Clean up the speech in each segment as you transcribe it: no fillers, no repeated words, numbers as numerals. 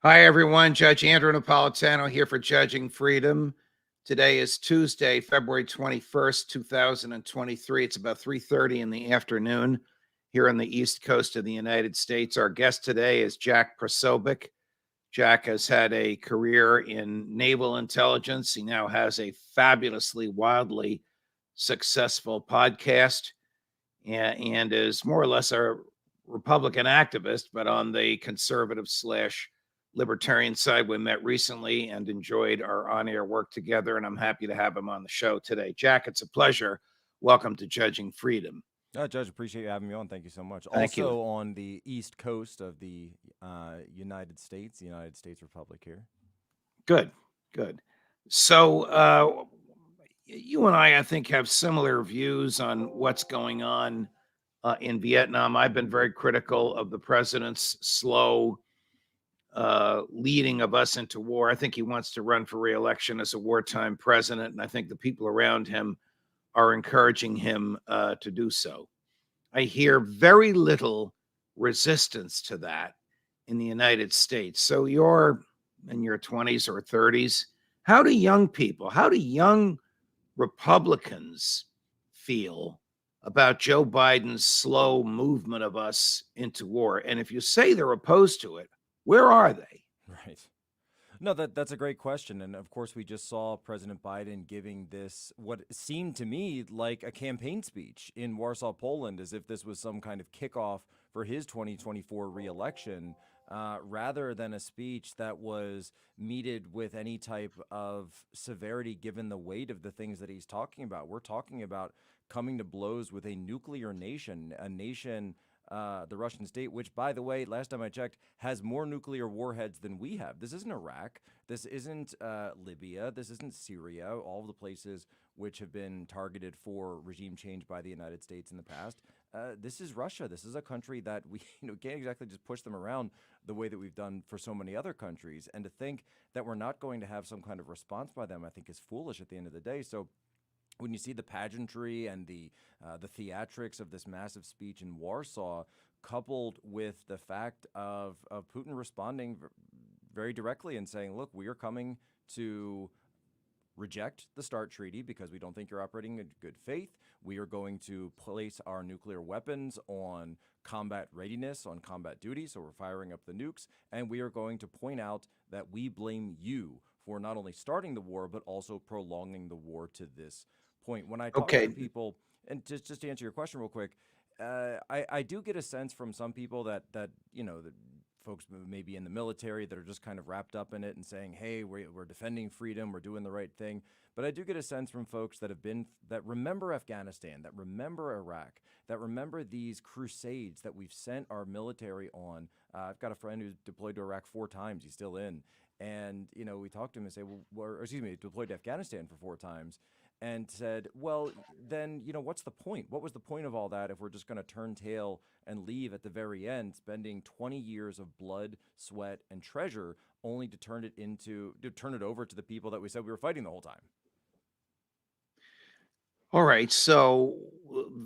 Hi, everyone. Judge Andrew Napolitano here for Judging Freedom. Today is Tuesday, February 21st, 2023. It's about 3:30 in the afternoon here on the East Coast of the United States. Our guest today is Jack Posobeic. Jack has had a career in naval intelligence. He now has a fabulously, wildly successful podcast and is more or less a Republican activist, but on the conservative slash libertarian side. We met recently and enjoyed our on-air work together, and I'm happy to have him on the show today. Jack, it's a pleasure. Welcome to Judging Freedom. Judge, appreciate you having me on. Thank you so much. Thank you. Also on the East Coast of the United States Republic here. Good. So you and I think, have similar views on what's going on in Vietnam. I've been very critical of the president's slow leading of us into war. I think he wants to run for re-election as a wartime president, and I think the people around him are encouraging him to do so. I hear very little resistance to that in the United States. So you're in your 20s or 30s. How do young Republicans feel about Joe Biden's slow movement of us into war? And if you say they're opposed to it, where are they? Right. No, that's a great question. And of course, we just saw President Biden giving this, what seemed to me like a campaign speech in Warsaw, Poland, as if this was some kind of kickoff for his 2024 reelection, rather than a speech that was meted with any type of severity given the weight of the things that he's talking about. We're talking about coming to blows with a nuclear nation, the Russian state, which, by the way, last time I checked, has more nuclear warheads than we have. This isn't Iraq. This isn't Libya. This isn't Syria, all of the places which have been targeted for regime change by the United States in the past. This is Russia. This is a country that we can't exactly just push them around the way that we've done for so many other countries. And to think that we're not going to have some kind of response by them, I think, is foolish at the end of the day. So when you see the pageantry and the theatrics of this massive speech in Warsaw, coupled with the fact of Putin responding very directly and saying, look, we are coming to reject the START treaty because we don't think you're operating in good faith. We are going to place our nuclear weapons on combat readiness, on combat duty, so we're firing up the nukes, and we are going to point out that we blame you for not only starting the war, but also prolonging the war to this point. When I talk to people, and just to answer your question real quick, I do get a sense from some people that folks maybe in the military that are just kind of wrapped up in it and saying, hey, we're defending freedom, we're doing the right thing. But I do get a sense from folks that remember Afghanistan, that remember Iraq, that remember these crusades that we've sent our military on. I've got a friend who's deployed to Iraq 4 times. He's still in. And, we talked to him and say, deployed to Afghanistan for 4 times. And said, well, then, what's the point? What was the point of all that if we're just going to turn tail and leave at the very end, spending 20 years of blood, sweat, and treasure only to turn it over to the people that we said we were fighting the whole time? All right. So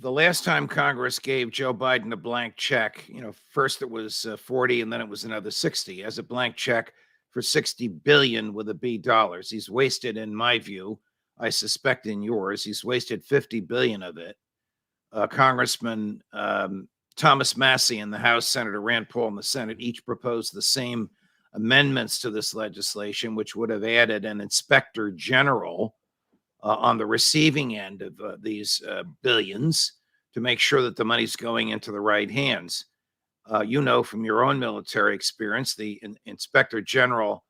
the last time Congress gave Joe Biden a blank check, first it was 40 and then it was another 60 as a blank check for $60 billion with a B dollars. He's wasted, in my view, I suspect in yours, he's wasted $50 billion of it. Congressman Thomas Massie in the House, Senator Rand Paul in the Senate, each proposed the same amendments to this legislation, which would have added an inspector general on the receiving end of these billions to make sure that the money's going into the right hands. From your own military experience, the inspector general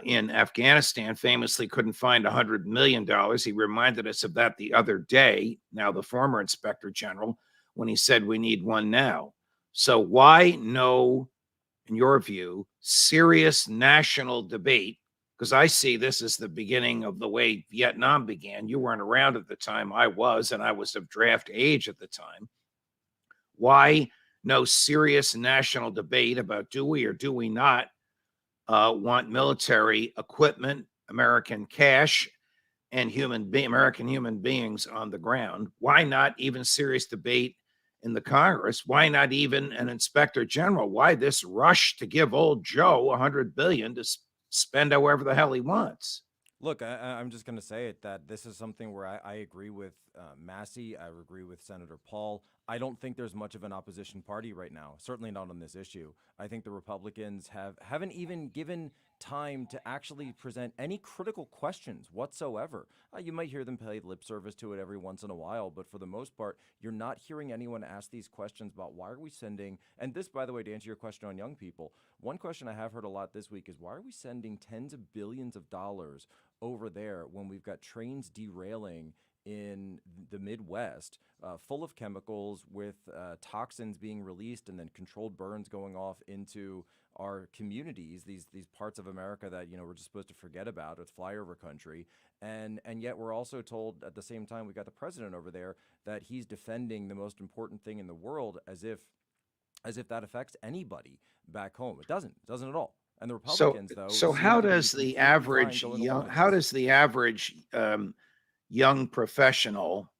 in Afghanistan famously couldn't find $100 million. He reminded us of that the other day, now the former inspector general, when he said we need one now. So why no, in your view, serious national debate? Because I see this as the beginning of the way Vietnam began. You weren't around at the time. I was, and I was of draft age at the time. Why no serious national debate about do we or do we not want military equipment, American cash, and American human beings on the ground? Why not even serious debate in the Congress. Why not even an inspector general? Why this rush to give old Joe $100 billion to spend however the hell he wants? Look, I'm just going to say it that this is something where I agree with Massey. I agree with Senator Paul. I don't think there's much of an opposition party right now. Certainly not on this issue. I think the Republicans haven't even given time to actually present any critical questions whatsoever. You might hear them pay lip service to it every once in a while, but for the most part, you're not hearing anyone ask these questions about why are we sending. And this, by the way, to answer your question on young people, one question I have heard a lot this week is why are we sending tens of billions of dollars over there when we've got trains derailing in the Midwest, full of chemicals with toxins being released and then controlled burns going off into our communities, these parts of America that we're just supposed to forget about. It's flyover country, and yet we're also told at the same time we got the president over there that he's defending the most important thing in the world as if that affects anybody back home. It doesn't at all. And the So, Republicans, though, so seem how to be does the completely fine average going young along with how this. does the average young professional,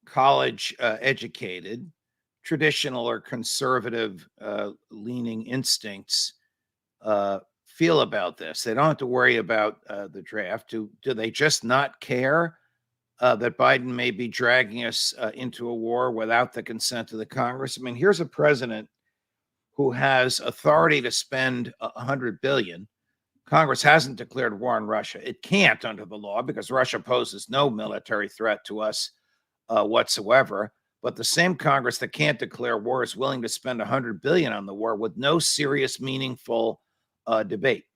college educated, traditional or conservative leaning instincts feel about this? They don't have to worry about the draft. Do they just not care that Biden may be dragging us into a war without the consent of the Congress? I mean, here's a president who has authority to spend $100 billion. Congress hasn't declared war on Russia. It can't under the law because Russia poses no military threat to us whatsoever. But the same Congress that can't declare war is willing to spend $100 billion on the war with no serious, meaningful debate.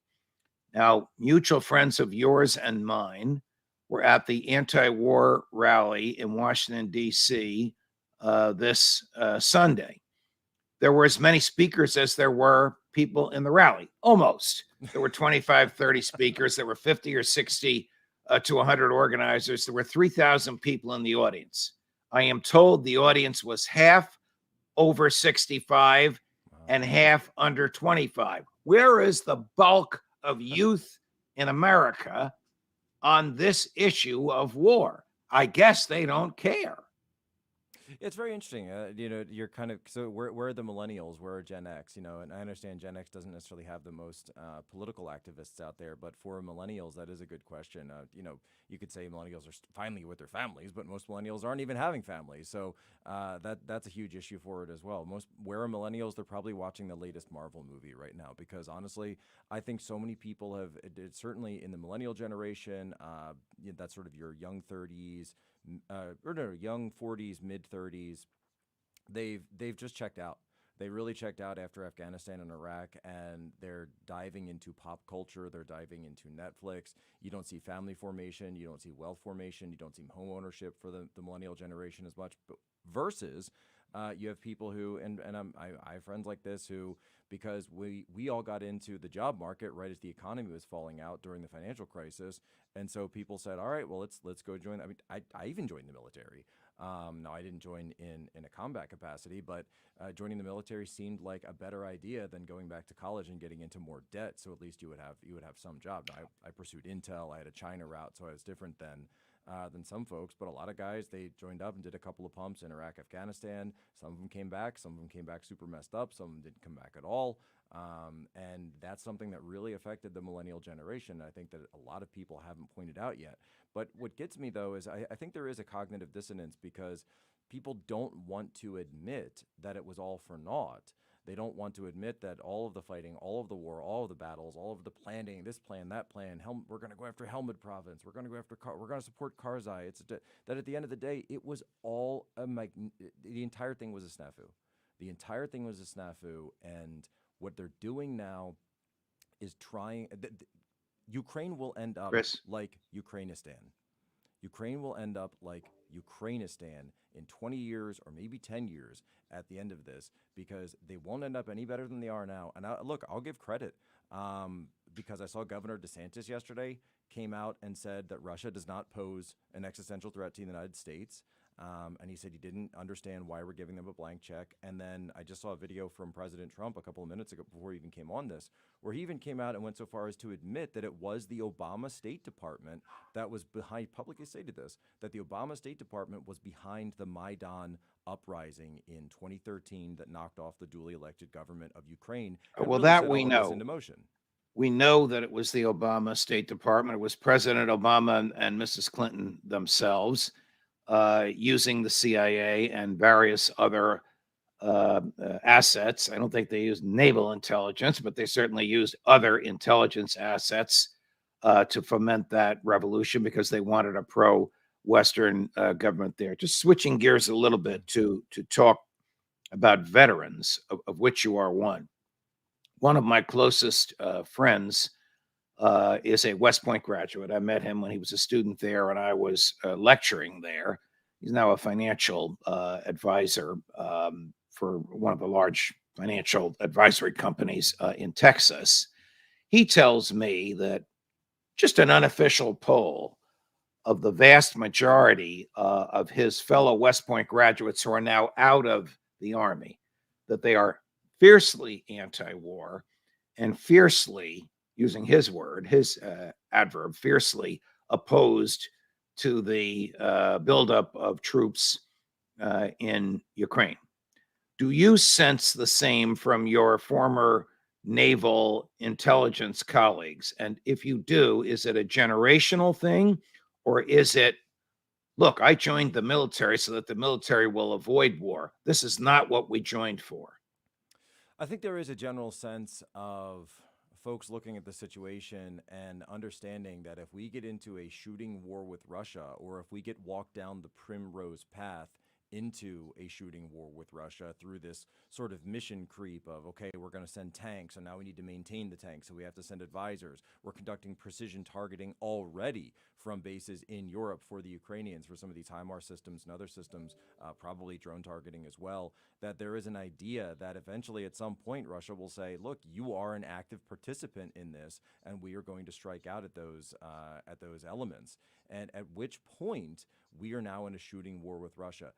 Now, mutual friends of yours and mine were at the anti-war rally in Washington, D.C. This Sunday. There were as many speakers as there were people in the rally, almost. There were 25, 30 speakers. There were 50 or 60 to 100 organizers. There were 3,000 people in the audience. I am told the audience was half over 65 and half under 25. Where is the bulk of youth in America on this issue of war? I guess they don't care. It's very interesting. You're kind of so where are the millennials? Where are Gen X? And I understand Gen X doesn't necessarily have the most political activists out there, but for millennials, that is a good question. You could say millennials are finally with their families, but most millennials aren't even having families, so that's a huge issue for it as well. Where are millennials? They're probably watching the latest Marvel movie right now because honestly, I think so many people have certainly in the millennial generation. That's sort of your young 30s or no, young 40s, mid 30s, they've just checked out. They really checked out after Afghanistan and Iraq, and they're diving into pop culture. They're diving into Netflix. You don't see family formation. You don't see wealth formation. You don't see home ownership for the millennial generation as much. But versus you have people who, and I have friends like this who, because we all got into the job market right as the economy was falling out during the financial crisis, and so people said, all right, well let's go join. I mean, I even joined the military. No, I didn't join in a combat capacity, but joining the military seemed like a better idea than going back to college and getting into more debt. So at least you would have some job. Now, I pursued Intel. I had a China route, so I was different than some folks. But a lot of guys, they joined up and did a couple of pumps in Iraq, Afghanistan. Some of them came back. Some of them came back super messed up. Some of them didn't come back at all. And that's something that really affected the millennial generation. I think that a lot of people haven't pointed out yet. But what gets me, though, is I think there is a cognitive dissonance because people don't want to admit that it was all for naught. They don't want to admit that all of the fighting, all of the war, all of the battles, all of the planning, this plan, that plan, we're going to go after Helmand Province, we're going to go after, we're going to support Karzai. That at the end of the day, it was all the entire thing was a snafu. The entire thing was a snafu, and what they're doing now is trying. Ukraine will end up Chris? like Ukrainistan. Ukraine will end up like Ukrainistan in 20 years or maybe 10 years at the end of this because they won't end up any better than they are now. And look, I'll give credit because I saw Governor DeSantis yesterday came out and said that Russia does not pose an existential threat to the United States. And he said he didn't understand why we're giving them a blank check. And then I just saw a video from President Trump a couple of minutes ago before he even came on this, where he even came out and went so far as to admit that it was the Obama State Department that was behind, publicly stated this, that the Obama State Department was behind the Maidan uprising in 2013 that knocked off the duly elected government of Ukraine and Well, really that set we all of this know. into motion. We know that it was the Obama State Department. It was President Obama and Mrs. Clinton themselves using the CIA and various other assets. I don't think they used naval intelligence, but they certainly used other intelligence assets to foment that revolution because they wanted a pro-Western government there. Just switching gears a little bit to talk about veterans, of which you are one. One of my closest friends is a West Point graduate. I met him when he was a student there, and I was lecturing there. He's now a financial advisor for one of the large financial advisory companies in Texas. He tells me that just an unofficial poll of the vast majority of his fellow West Point graduates who are now out of the Army, that they are fiercely anti-war and fiercely, using his word, his adverb, fiercely opposed to the buildup of troops in Ukraine. Do you sense the same from your former naval intelligence colleagues? And if you do, is it a generational thing, or is it, look, I joined the military so that the military will avoid war? This is not what we joined for. I think there is a general sense of folks looking at the situation and understanding that if we get into a shooting war with Russia, or if we get walked down the primrose path into a shooting war with Russia through this sort of mission creep of, okay, we're going to send tanks, and now we need to maintain the tanks, so we have to send advisors. We're conducting precision targeting already from bases in Europe for the Ukrainians for some of these HIMARS systems and other systems, probably drone targeting as well, that there is an idea that eventually at some point Russia will say, look, you are an active participant in this, and we are going to strike out at those elements. And at which point we are now in a shooting war with Russia.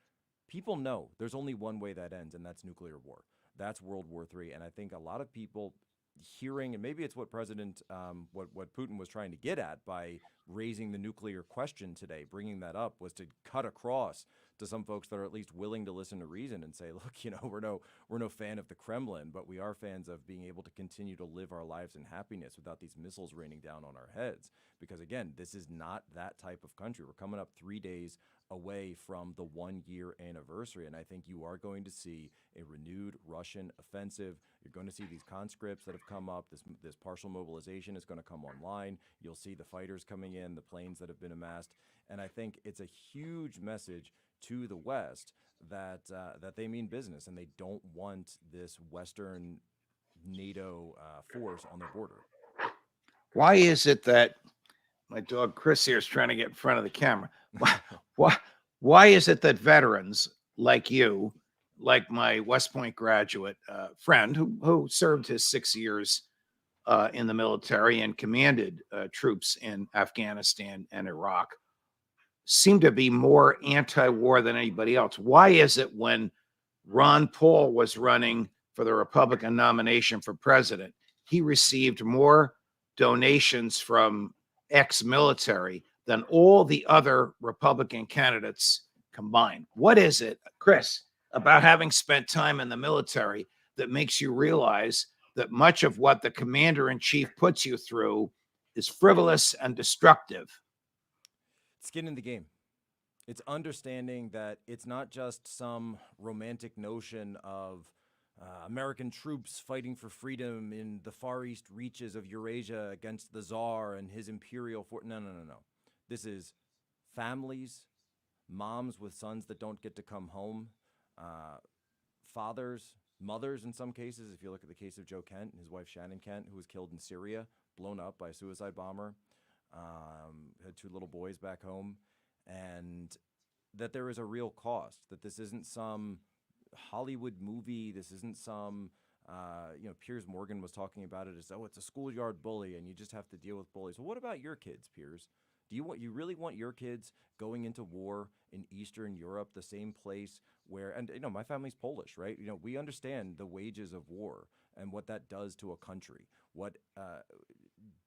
People know there's only one way that ends, and that's nuclear war. That's World War III. And I think a lot of people hearing, and maybe it's what what Putin was trying to get at by raising the nuclear question today, bringing that up, was to cut across to some folks that are at least willing to listen to reason and say, look, we're no fan of the Kremlin, but we are fans of being able to continue to live our lives in happiness without these missiles raining down on our heads. Because again, this is not that type of country. We're coming up 3 days away from the 1 year anniversary. And I think you are going to see a renewed Russian offensive. You're going to see these conscripts that have come up. This partial mobilization is going to come online. You'll see the fighters coming in, the planes that have been amassed. And I think it's a huge message to the West that they mean business, and they don't want this Western NATO force on their border. Why is it that my dog Chris here is trying to get in front of the camera? Why, why is it that veterans like you, like my West Point graduate friend who served his 6 years in the military and commanded troops in Afghanistan and Iraq, seem to be more anti-war than anybody else? Why is it when Ron Paul was running for the Republican nomination for president, he received more donations from ex-military than all the other Republican candidates combined? What is it, Chris, about having spent time in the military that makes you realize that much of what the commander-in-chief puts you through is frivolous and destructive? Skin in the game. It's understanding that it's not just some romantic notion of American troops fighting for freedom in the far east reaches of Eurasia against the Tsar and his imperial force. No, no, no, no. This is families, moms with sons that don't get to come home, fathers, mothers in some cases. If you look at the case of Joe Kent and his wife Shannon Kent, who was killed in Syria, blown up by a suicide bomber, had 2 little boys back home, and that there is a real cost, that this isn't some Hollywood movie. This isn't some, Piers Morgan was talking about it as, oh, it's a schoolyard bully and you just have to deal with bullies. Well, what about your kids, Piers? You really want your kids going into war in Eastern Europe, the same place where, and my family's Polish, right? We understand the wages of war and what that does to a country, what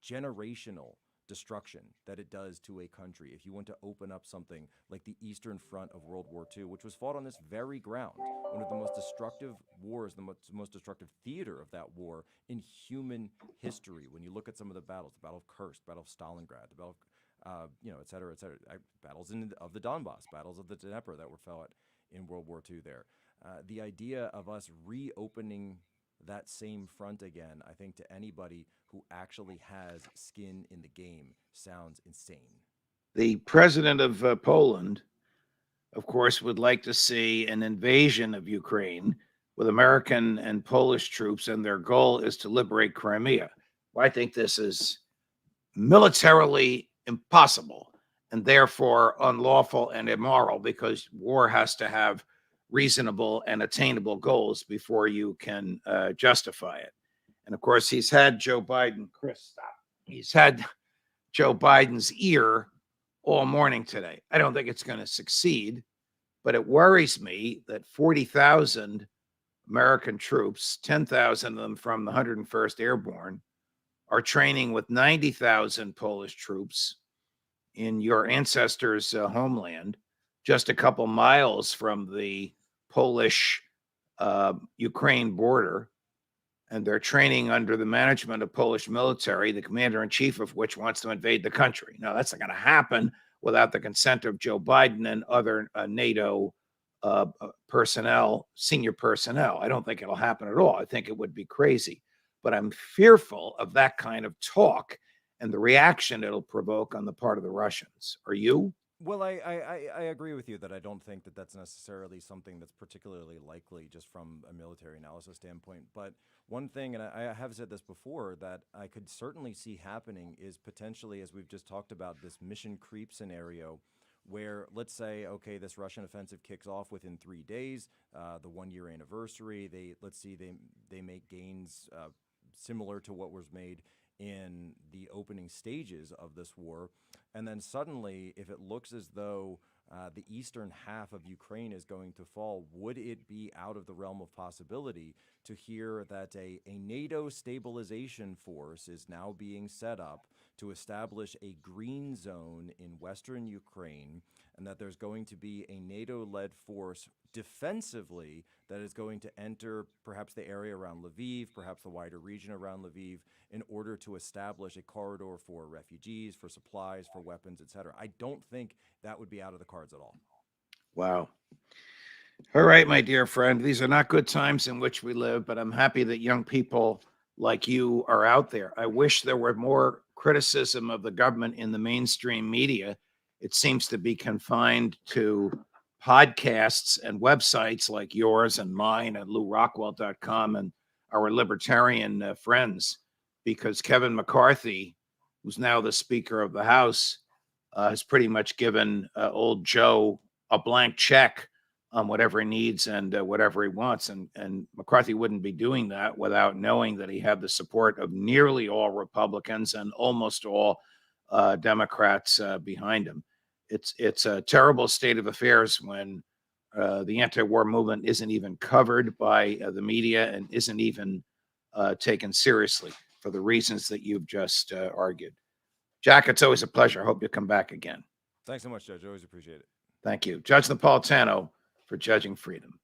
generational destruction that it does to a country. If you want to open up something like the Eastern Front of World War II, which was fought on this very ground, one of the most destructive wars, the most destructive theater of that war in human history. When you look at some of the battles, the Battle of Kursk, Battle of Stalingrad, the Battle of, et cetera, et cetera, battles of the Donbass, battles of the Dnieper that were fought in World War II there. The idea of us reopening that same front again, I think to anybody who actually has skin in the game sounds insane. The president of Poland, of course, would like to see an invasion of Ukraine with American and Polish troops, and their goal is to liberate Crimea. Well, I think this is militarily impossible and therefore unlawful and immoral, because war has to have reasonable and attainable goals before you can justify it. And of course, he's had Joe Biden, Chris, stop. He's had Joe Biden's ear all morning today. I don't think it's going to succeed, but it worries me that 40,000 American troops, 10,000 of them from the 101st Airborne, are training with 90,000 Polish troops in your ancestors' homeland, just a couple miles from the Polish Ukraine border. And they're training under the management of Polish military, the commander-in-chief of which wants to invade the country. Now, that's not going to happen without the consent of Joe Biden and other NATO personnel, senior personnel. I don't think it'll happen at all. I think it would be crazy. But I'm fearful of that kind of talk and the reaction it'll provoke on the part of the Russians. Are you? Well, I agree with you that I don't think that that's necessarily something that's particularly likely just from a military analysis standpoint. But one thing, and I have said this before, that I could certainly see happening is potentially, as we've just talked about, this mission creep scenario where, let's say, okay, this Russian offensive kicks off within 3 days, the 1-year anniversary. They make gains similar to what was made in the opening stages of this war. And then suddenly, if it looks as though the eastern half of Ukraine is going to fall, would it be out of the realm of possibility to hear that a NATO stabilization force is now being set up to establish a green zone in western Ukraine, and that there's going to be a NATO-led force defensively that is going to enter perhaps the area around Lviv, perhaps the wider region around Lviv, in order to establish a corridor for refugees, for supplies, for weapons, et cetera. I don't think that would be out of the cards at all. Wow. All right, my dear friend, these are not good times in which we live, but I'm happy that young people like you are out there. I wish there were more criticism of the government in the mainstream media. It seems to be confined to podcasts and websites like yours and mine at LouRockwell.com and our libertarian friends, because Kevin McCarthy, who's now the Speaker of the House, has pretty much given old Joe a blank check on whatever he needs and whatever he wants. And McCarthy wouldn't be doing that without knowing that he had the support of nearly all Republicans and almost all Democrats behind him. It's a terrible state of affairs when the anti-war movement isn't even covered by the media and isn't even taken seriously for the reasons that you've just argued. Jack, it's always a pleasure. I hope you come back again. Thanks so much, Judge. Always appreciate it. Thank you. Judge Napolitano for Judging Freedom.